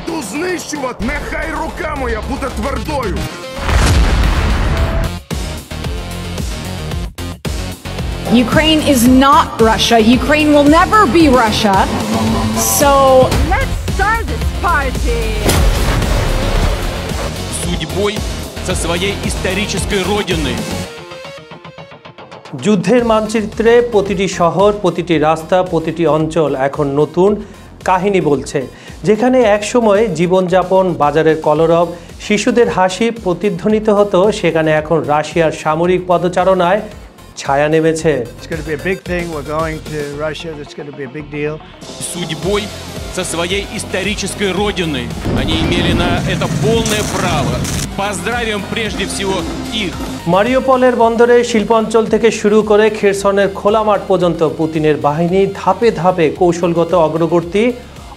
Йду знищувати, нехай рука моя буде твердою. Ukraine is not Russia. Ukraine will never be Russia. So let's start this party. Судьбой со своей исторической родины. যুদ্ধের মানচিত্রে প্রতিটি শহর, প্রতিটি রাস্তা, প্রতিটি অঞ্চল এখন নতুন কাহিনী বলছে। যেখানে একসময় জীবনযাপন, বাজারের কলরব, শিশুদের হাসি প্রতিধ্বনিত হতো, সেখানে এখন রাশিয়ার সামরিক পদচারণায় ছায়া নেমেছে। It's going to be a big thing. We're going to Russia. That's going to be a big deal. Судьбой со своей исторической родины. Они имели на это полное право. Поздравим прежде всего их. মারিউপলের বন্দরে শিল্পাঞ্চল থেকে শুরু করে খেরসনের খোলা মাঠ পর্যন্ত পুতিনের বাহিনী ধাপে ধাপে কৌশলগত অগ্রগতি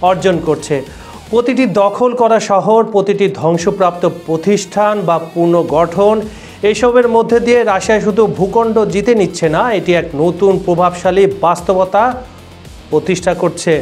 অর্জন করছে। প্রতিটি দখল করা শহর, প্রতিটি ধ্বংসপ্রাপ্ত প্রতিষ্ঠান বা পুনর্গঠন, এসবের মধ্যে দিয়ে রাশিয়া শুধু ভূখণ্ড জিতে নিচ্ছে না, এটি এক নতুন প্রভাবশালী বাস্তবতা প্রতিষ্ঠা করছে।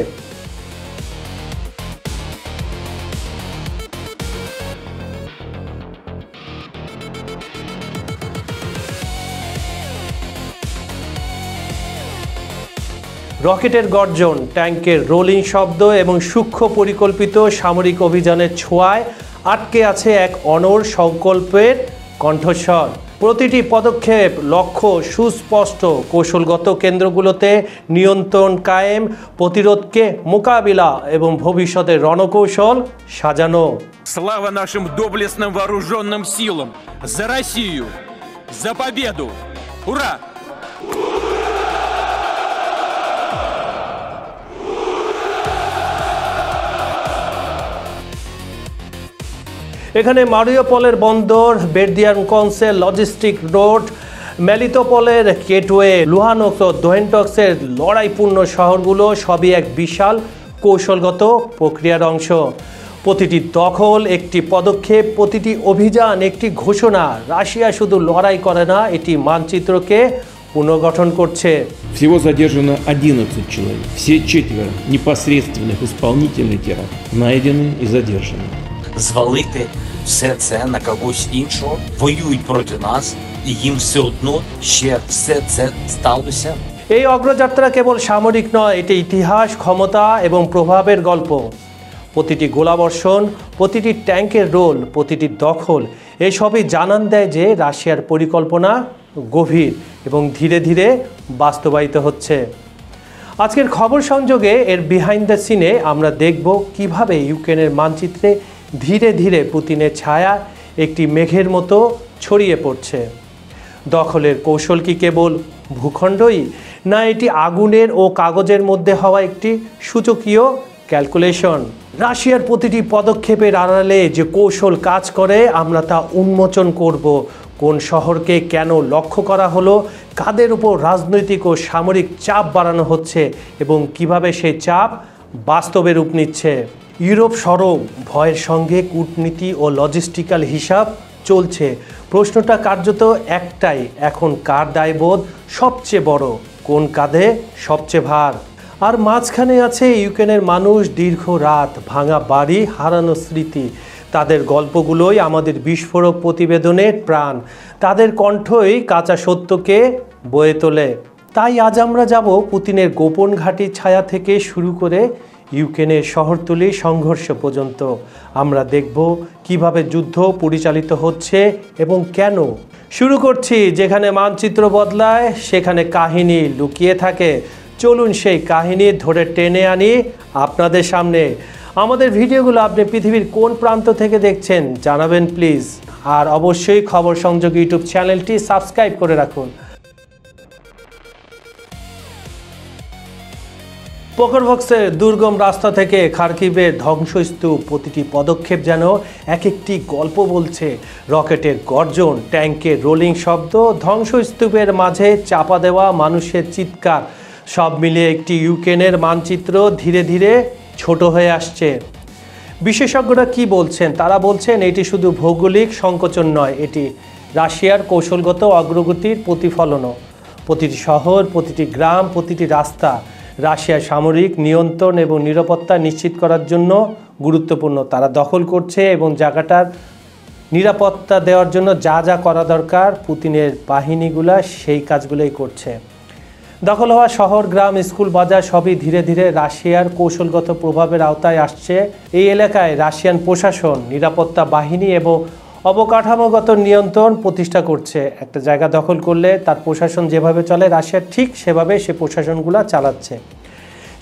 রকেটের গর্জন, ট্যাঙ্কের রোলিং শব্দ এবং সূক্ষ্ম পরিকল্পিত সামরিক অভিযানের ছোঁয়ায় আটকে আছে এক অনড় সংকল্পের কণ্ঠস্বর। প্রতিটি পদক্ষেপ, লক্ষ্য সুস্পষ্ট, কৌশলগত কেন্দ্রগুলোতে নিয়ন্ত্রণ কায়েম, প্রতিরোধকে মোকাবিলা এবং ভবিষ্যতের রণকৌশল সাজানো। Слава нашим доблестным вооруженным силам! За Россию! За победу! Ура! এখানে মারিউপলের বন্দর, বেরদিয়ানকন্সের লজিস্টিক রোড, মেলিটোপলের গেটওয়ে, লুহানস্ক ও দোনেটস্কের লড়াইপূর্ণ শহরগুলো সবই এক বিশাল কৌশলগত প্রক্রিয়ার অংশ। প্রতিটি দখল একটি পদক্ষেপ, প্রতিটি অভিযান একটি ঘোষণা। রাশিয়া শুধু লড়াই করে না, এটি মানচিত্রকে পুনর্গঠন করছে। Всего задержано 11 человек. Все четверо непосредственных исполнителей теракта найдены и задержаны. Звалити все це на когось іншого, воюють проти нас, і їм все одно ще все це сталося. এই অগ্রযাত্রা কেবল সামরিক নয়, এটি ইতিহাস, ক্ষমতা এবং প্রভাবের গল্প। প্রতিটি গোলাবর্ষণ, প্রতিটি ট্যাঙ্কের রোল, প্রতিটি দখল, এসবই জানান দেয় যে রাশিয়ার পরিকল্পনা গভীর এবং ধীরে ধীরে বাস্তবায়িত হচ্ছে। আজকের খবর সংযোগে এর বিহাইন্ড দ্য সিনে আমরা দেখব কিভাবে ইউক্রেনের মানচিত্রে ধীরে ধীরে পুতিনের ছায়া একটি মেঘের মতো ছড়িয়ে পড়ছে। দখলের কৌশল কি কেবল ভূখণ্ডই, না এটি আগুনের ও কাগজের মধ্যে হওয়া একটি সূচকীয় ক্যালকুলেশন? রাশিয়ার প্রতিটি পদক্ষেপের আড়ালে যে কৌশল কাজ করে, আমরা তা উন্মোচন করব। কোন শহরকে কেন লক্ষ্য করা হলো, কাদের উপর রাজনৈতিক ও সামরিক চাপ বাড়ানো হচ্ছে এবং কিভাবে সেই চাপ বাস্তবে রূপ নিচ্ছে। ইউরোপ সরব, ভয়ের সঙ্গে কূটনীতি ও লজিস্টিক্যাল হিসাব চলছে। প্রশ্নটা কার্যত একটাই, এখন কার দায়বোধ সবচেয়ে বড়, কোন কাঁধে সবচেয়ে ভার? আর মাঝখানে আছে ইউক্রেনের মানুষ, দীর্ঘ রাত, ভাঙা বাড়ি, হারানো স্মৃতি। তাদের গল্পগুলোই আমাদের বিস্ফোরক প্রতিবেদনের প্রাণ, তাদের কণ্ঠই কাঁচা সত্যকে বয়ে তোলে। তাই আজ আমরা যাব পুতিনের গোপন ঘাঁটির ছায়া থেকে শুরু করে ইউক্রেনের শহরতলি সংঘর্ষ পর্যন্ত। আমরা দেখব কিভাবে যুদ্ধ পরিচালিত হচ্ছে এবং কেন। শুরু করছি যেখানে মানচিত্র বদলায়, সেখানে কাহিনী লুকিয়ে থাকে। চলুন সেই কাহিনী ধরে টেনে আনি আপনাদের সামনে। আমাদের ভিডিওগুলো আপনি পৃথিবীর কোন প্রান্ত থেকে দেখছেন জানাবেন প্লিজ। আর অবশ্যই খবর সংযোগ ইউটিউব চ্যানেলটি সাবস্ক্রাইব করে রাখুন। পোকরভস্কের দুর্গম রাস্তা থেকে খার্কিভের ধ্বংসস্তূপ, প্রতিটি পদক্ষেপ যেন এক একটি গল্প বলছে। রকেটের গর্জন, ট্যাঙ্কের রোলিং শব্দ, ধ্বংসস্তূপের মাঝে চাপা দেওয়া মানুষের চিৎকার, সব মিলিয়ে একটি ইউক্রেনের মানচিত্র ধীরে ধীরে ছোট হয়ে আসছে। বিশেষজ্ঞরা কি বলছেন? তারা বলছেন এটি শুধু ভৌগোলিক সংকোচন নয়, এটি রাশিয়ার কৌশলগত অগ্রগতির প্রতিফলনও। প্রতিটি শহর, প্রতিটি গ্রাম, প্রতিটি রাস্তা রাশিয়ার সামরিক নিয়ন্ত্রণ এবং নিরাপত্তা নিশ্চিত করার জন্য গুরুত্বপূর্ণ। তারা দখল করছে এবং জায়গাটার নিরাপত্তা দেওয়ার জন্য যা যা করা দরকার পুতিনের বাহিনীগুলা সেই কাজগুলোই করছে। দখল হওয়া শহর, গ্রাম, স্কুল, বাজার সবই ধীরে ধীরে রাশিয়ার কৌশলগত প্রভাবের আওতায় আসছে। এই এলাকায় রাশিয়ান প্রশাসন, নিরাপত্তা বাহিনী এবং অবকাঠামোগত নিয়ন্ত্রণ প্রতিষ্ঠা করছে। একটা জায়গা দখল করলে তার প্রশাসন যেভাবে চলে রাশিয়া ঠিক সেভাবে সে প্রশাসনগুলো চালাচ্ছে।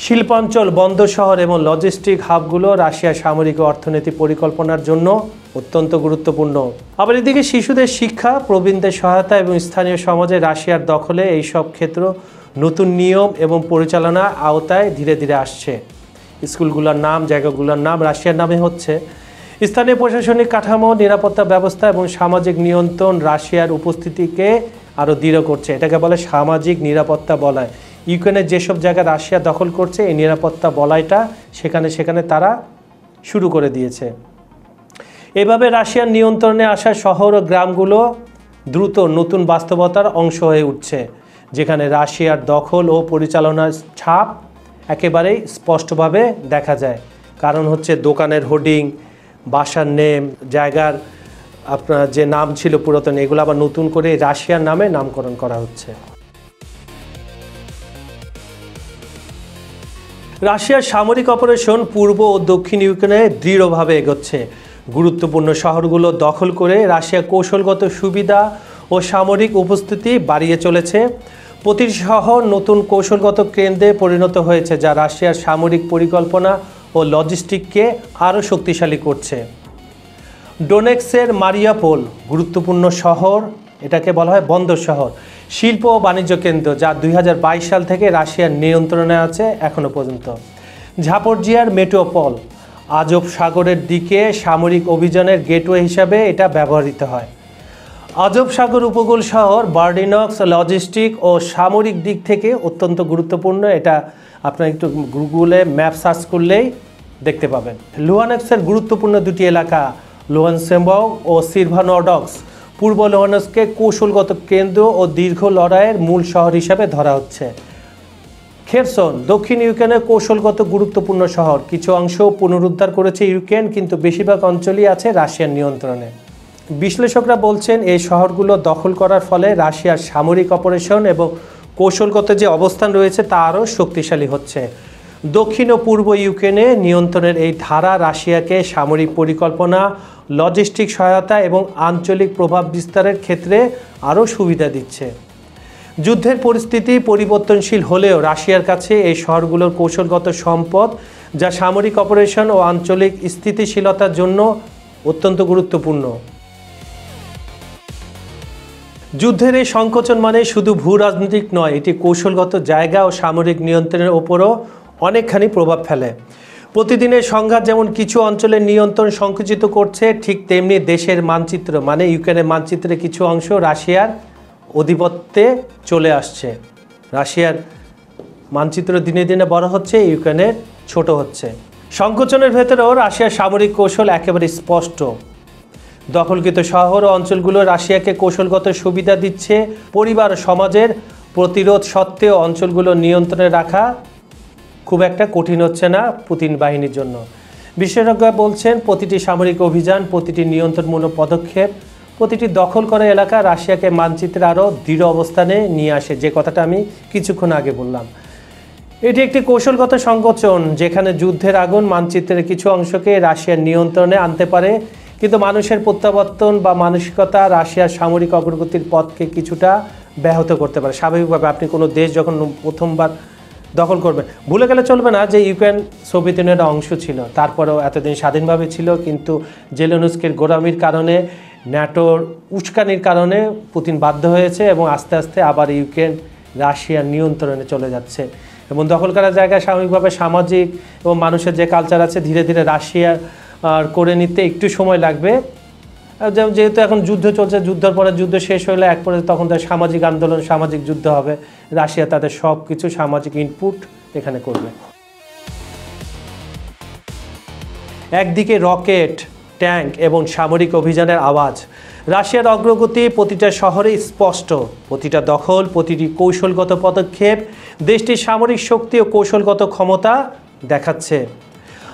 শিল্পাঞ্চল, বন্দর শহর এবং লজিস্টিক হাবগুলো রাশিয়ার সামরিক ও অর্থনৈতিক পরিকল্পনার জন্য অত্যন্ত গুরুত্বপূর্ণ। আবার এদিকে শিশুদের শিক্ষা, প্রবীণদের সহায়তা এবং স্থানীয় সমাজে রাশিয়ার দখলে এইসব ক্ষেত্র নতুন নিয়ম এবং পরিচালনার আওতায় ধীরে ধীরে আসছে। স্কুলগুলোর নাম, জায়গাগুলোর নাম রাশিয়ার নামে হচ্ছে। স্থানীয় প্রশাসনিক কাঠামো, নিরাপত্তা ব্যবস্থা এবং সামাজিক নিয়ন্ত্রণ রাশিয়ার উপস্থিতিকে আরও দৃঢ় করছে। এটাকে বলে সামাজিক নিরাপত্তা বলয়। ইউক্রেনের যেসব জায়গা রাশিয়া দখল করছে এই নিরাপত্তা বলয়টা সেখানে তারা শুরু করে দিয়েছে। এভাবে রাশিয়ার নিয়ন্ত্রণে আসা শহর ও গ্রামগুলো দ্রুত নতুন বাস্তবতার অংশ হয়ে উঠছে, যেখানে রাশিয়ার দখল ও পরিচালনার ছাপ একেবারেই স্পষ্টভাবে দেখা যায়। কারণ হচ্ছে দোকানের হোর্ডিং, বাসার নেম, জায়গার আপনার যে নাম ছিল পুরাতন, এগুলো আবার নতুন করে রাশিয়ার নামে নামকরণ করা হচ্ছে। রাশিয়ার সামরিক অপারেশন পূর্ব ও দক্ষিণ ইউক্রেনে দৃঢ়ভাবে এগোচ্ছে। গুরুত্বপূর্ণ শহরগুলো দখল করে রাশিয়া কৌশলগত সুবিধা ও সামরিক উপস্থিতি বাড়িয়ে চলেছে। প্রতিটি শহর নতুন কৌশলগত কেন্দ্রে পরিণত হয়েছে, যা রাশিয়ার সামরিক পরিকল্পনা ও লজিস্টিককে আরও শক্তিশালী করছে। ডোনেক্সের মারিয়াপোল গুরুত্বপূর্ণ শহর, এটাকে বলা হয় বন্দর শহর, শিল্প ও বাণিজ্য কেন্দ্র, যা 2022 সাল থেকে রাশিয়ার নিয়ন্ত্রণে আছে এখনও পর্যন্ত। ঝাপরজিয়ার মেট্রোপল আজব সাগরের দিকে সামরিক অভিযানের গেটওয়ে হিসাবে এটা ব্যবহৃত হয়। আজব সাগর উপকূল শহর বার্ডিনক্স লজিস্টিক ও সামরিক দিক থেকে অত্যন্ত গুরুত্বপূর্ণ। এটা আপনার একটু গুগলে ম্যাপ সার্চ করলেই দেখতে পাবেন। লুহানস্কের গুরুত্বপূর্ণ দুটি এলাকা লুহানসেম্বক ও সিরভানোডক্স পূর্ব লুহানস্ককে কৌশলগত কেন্দ্র ও দীর্ঘ লড়াইয়ের মূল শহর হিসাবে ধরা হচ্ছে। খেরসন দক্ষিণ ইউক্রেনের কৌশলগত গুরুত্বপূর্ণ শহর। কিছু অংশ পুনরুদ্ধার করেছে ইউক্রেন, কিন্তু বেশিরভাগ অঞ্চলই আছে রাশিয়ার নিয়ন্ত্রণে। বিশ্লেষকরা বলছেন এই শহরগুলো দখল করার ফলে রাশিয়ার সামরিক অপারেশন এবং কৌশলগত যে অবস্থান রয়েছে তা আরও শক্তিশালী হচ্ছে। দক্ষিণ ও পূর্ব ইউক্রেনে নিয়ন্ত্রণের এই ধারা রাশিয়াকে সামরিক পরিকল্পনা, লজিস্টিক সহায়তা এবং আঞ্চলিক প্রভাব বিস্তারের ক্ষেত্রে আরও সুবিধা দিচ্ছে। যুদ্ধের পরিস্থিতি পরিবর্তনশীল হলেও রাশিয়ার কাছে এই শহরগুলোর কৌশলগত সম্পদ, যা সামরিক অপারেশন ও আঞ্চলিক স্থিতিশীলতার জন্য অত্যন্ত গুরুত্বপূর্ণ। যুদ্ধের এই সংকোচন মানে শুধু ভূ রাজনৈতিক নয়, এটি কৌশলগত জায়গা ও সামরিক নিয়ন্ত্রণের ওপরও অনেকখানি প্রভাব ফেলে। প্রতিদিনের সংঘাত যেমন কিছু অঞ্চলের নিয়ন্ত্রণ সংকুচিত করছে, ঠিক তেমনি দেশের মানচিত্র মানে ইউক্রেনের মানচিত্রের কিছু অংশ রাশিয়ার আধিপত্যে চলে আসছে। রাশিয়ার মানচিত্র দিনে দিনে বড় হচ্ছে, ইউক্রেনের ছোট হচ্ছে। সংকোচনের ভেতরেও রাশিয়ার সামরিক কৌশল একেবারে স্পষ্ট। দখলকৃত শহর ও অঞ্চলগুলো রাশিয়াকে কৌশলগত সুবিধা দিচ্ছে। পরিবার ও সমাজের প্রতিরোধ সত্ত্বেও অঞ্চলগুলো নিয়ন্ত্রণে রাখা খুব একটা কঠিন হচ্ছে না পুতিন বাহিনীর জন্য। বিশেষজ্ঞরা বলছেন প্রতিটি সামরিক অভিযান, প্রতিটি নিয়ন্ত্রণমূলক পদক্ষেপ, প্রতিটি দখল করা এলাকা রাশিয়াকে মানচিত্রে আরও দৃঢ় অবস্থানে নিয়ে আসে, যে কথাটা আমি কিছুক্ষণ আগে বললাম। এটি একটি কৌশলগত সংকোচন, যেখানে যুদ্ধের আগুন মানচিত্রের কিছু অংশকে রাশিয়ার নিয়ন্ত্রণে আনতে পারে, কিন্তু মানুষের প্রত্যাবর্তন বা মানসিকতা রাশিয়ার সামরিক অগ্রগতির পথকে কিছুটা ব্যাহত করতে পারে। স্বাভাবিকভাবে আপনি কোনো দেশ যখন প্রথমবার দখল করবেন, ভুলে গেলে চলবে না যে ইউক্রেন সোভিয়েত ইউনিয়নের অংশ ছিল, তারপরেও এতদিন স্বাধীনভাবে ছিল, কিন্তু জেলেনস্কির গোলামির কারণে, ন্যাটোর উস্কানির কারণে পুতিন বাধ্য হয়েছে এবং আস্তে আস্তে আবার ইউক্রেন রাশিয়ার নিয়ন্ত্রণে চলে যাচ্ছে। এবং দখল করা জায়গায় সাময়িকভাবে সামাজিক এবং মানুষের যে কালচার আছে ধীরে ধীরে রাশিয়া করে নিতে একটু সময় লাগবে। যেহেতু এখন যুদ্ধ চলছে, যুদ্ধের পরে যুদ্ধ শেষ হলে এক পরে তখন তার সামাজিক আন্দোলন, সামাজিক যুদ্ধ হবে। রাশিয়া তাদের সব কিছু সামাজিক ইনপুট এখানে করবে। একদিকে রকেট, ট্যাঙ্ক এবং সামরিক অভিযানের আওয়াজ, রাশিয়ার অগ্রগতি প্রতিটা শহরে স্পষ্ট। প্রতিটা দখল, প্রতিটি কৌশলগত পদক্ষেপ দেশটির সামরিক শক্তি ও কৌশলগত ক্ষমতা দেখাচ্ছে।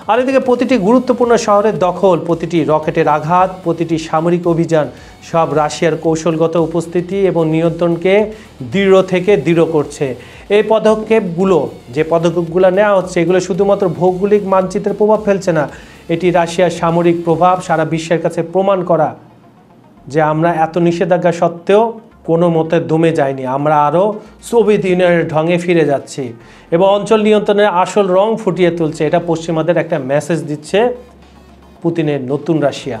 আর এদিকে প্রতিটি গুরুত্বপূর্ণ শহরের দখল, প্রতিটি রকেটের আঘাত, প্রতিটি সামরিক অভিযান সব রাশিয়ার কৌশলগত উপস্থিতি এবং নিয়ন্ত্রণকে দৃঢ় থেকে দৃঢ় করছে। এই পদক্ষেপগুলো নেওয়া হচ্ছে, এগুলো শুধুমাত্র ভৌগোলিক মানচিত্রের প্রভাব ফেলছে না, এটি রাশিয়ার সামরিক প্রভাব সারা বিশ্বের কাছে প্রমাণ করা যে আমরা এত নিষেধাজ্ঞা সত্ত্বেও কোনো মতে দমে যায়নি, আমরা আরও সোভিয়েত ইউনিয়নের ঢঙে ফিরে যাচ্ছি এবং অঞ্চল নিয়ন্ত্রণের আসল রং ফুটিয়ে তুলছে। এটা পশ্চিমাদের একটা মেসেজ দিচ্ছে পুতিনের নতুন রাশিয়া।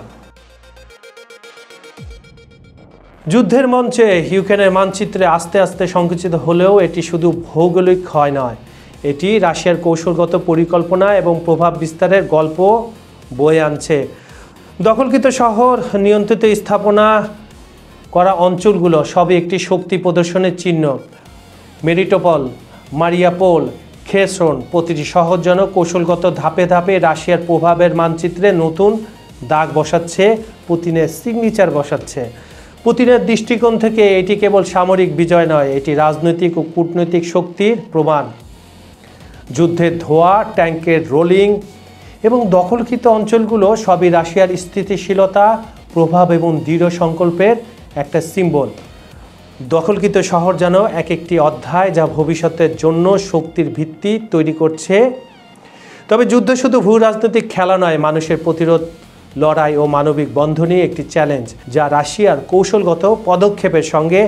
যুদ্ধের মঞ্চে ইউক্রেনের মানচিত্রে আস্তে আস্তে সংকুচিত হলেও এটি শুধু ভৌগোলিক ক্ষয় নয়, এটি রাশিয়ার কৌশলগত পরিকল্পনা এবং প্রভাব বিস্তারের গল্প বয়ে আনছে। দখলকৃত শহর, নিয়ন্ত্রিত স্থাপনা করা অঞ্চলগুলো সবই একটি শক্তি প্রদর্শনের চিহ্ন। মেরিটোপল, মারিয়াপোল, খেরসন, প্রতিটি শহর যেন কৌশলগত ধাপে ধাপে রাশিয়ার প্রভাবের মানচিত্রে নতুন দাগ বসাচ্ছে, পুতিনের সিগনেচার বসাচ্ছে। পুতিনের দৃষ্টিকোণ থেকে এটি কেবল সামরিক বিজয় নয়, এটি রাজনৈতিক ও কূটনৈতিক শক্তির প্রমাণ। যুদ্ধের ধোঁয়া, ট্যাঙ্কের রোলিং এবং দখলকৃত অঞ্চলগুলো সবই রাশিয়ার স্থিতিশীলতা, প্রভাব এবং দৃঢ় সংকল্পের একটা সিম্বল। দখলকৃত শহর যেন এক একটি অধ্যায় যা ভবিষ্যতের জন্য শক্তির ভিত্তি তৈরি করছে। তবে যুদ্ধ শুধু ভূ রাজনৈতিক খেলা নয়, মানুষের প্রতিরোধ, লড়াই ও মানবিক বন্ধনই একটি চ্যালেঞ্জ যা রাশিয়ার কৌশলগত পদক্ষেপের সঙ্গে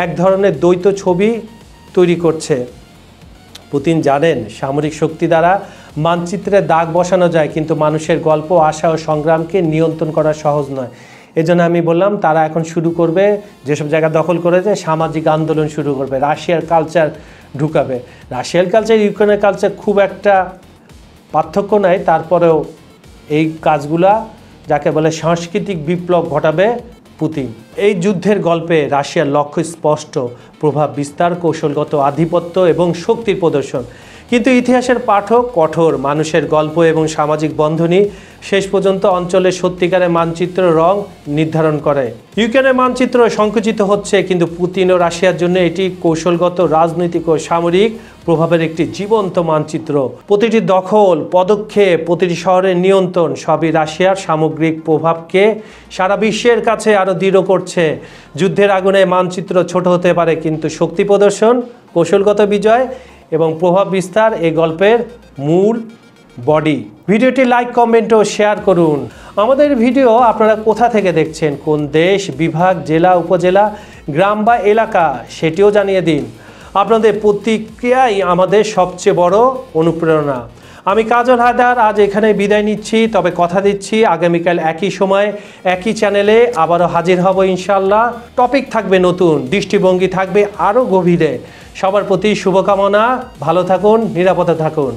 এক ধরনের দ্বৈত ছবি তৈরি করছে। পুতিন জানেন সামরিক শক্তি দ্বারা মানচিত্রে দাগ বসানো যায়, কিন্তু মানুষের গল্প, আশা ও সংগ্রামকে নিয়ন্ত্রণ করা সহজ নয়। এজন্য আমি বললাম তারা এখন শুরু করবে, যেসব জায়গা দখল করেছে সামাজিক আন্দোলন শুরু করবে, রাশিয়ার কালচার ঢুকাবে। রাশিয়ার কালচার ইউক্রেনের কালচার খুব একটা পার্থক্য নাই, তারপরেও এই কাজগুলা যাকে বলে সাংস্কৃতিক বিপ্লব ঘটাবে পুতিন। এই যুদ্ধের গল্পে রাশিয়ার লক্ষ্য স্পষ্ট, প্রভাব বিস্তার, কৌশলগত আধিপত্য এবং শক্তির প্রদর্শন। কিন্তু ইতিহাসের পাঠক কঠোর, মানুষের গল্প এবং সামাজিক বন্ধনই শেষ পর্যন্ত অঞ্চলের সত্যিকারের মানচিত্র রং নির্ধারণ করে। ইউক্রেনের মানচিত্র সংকুচিত হচ্ছে, কিন্তু পুতিন ও রাশিয়ার জন্য এটি কৌশলগত, রাজনৈতিক ও সামরিক প্রভাবের একটি জীবন্ত মানচিত্র। প্রতিটি দখল, পদক্ষেপ, প্রতিটি শহরের নিয়ন্ত্রণ সবই রাশিয়ার সামগ্রিক প্রভাবকে সারা বিশ্বের কাছে আরও দৃঢ় করছে। যুদ্ধের আগুনে মানচিত্র ছোট হতে পারে, কিন্তু শক্তি প্রদর্শন, কৌশলগত বিজয় এবং প্রভাব বিস্তার এই গল্পের মূল বডি। ভিডিওটি লাইক, কমেন্ট ও শেয়ার করুন। আমাদের ভিডিও আপনারা কোথা থেকে দেখছেন, কোন দেশ, বিভাগ, জেলা, উপজেলা, গ্রাম বা এলাকা সেটিও জানিয়ে দিন। আপনাদের প্রতিক্রিয়াই আমাদের সবচেয়ে বড় অনুপ্রেরণা। আমি কাজল হায়দার আজ এখানে বিদায় নিচ্ছি, তবে কথা দিচ্ছি আগামীকাল একই সময় একই চ্যানেলে আবারও হাজির হব ইনশাআল্লাহ। টপিক থাকবে নতুন, দৃষ্টিভঙ্গি থাকবে আরও গভীরে। সবার প্রতি শুভকামনা, ভালো থাকুন, নিরাপদে থাকুন।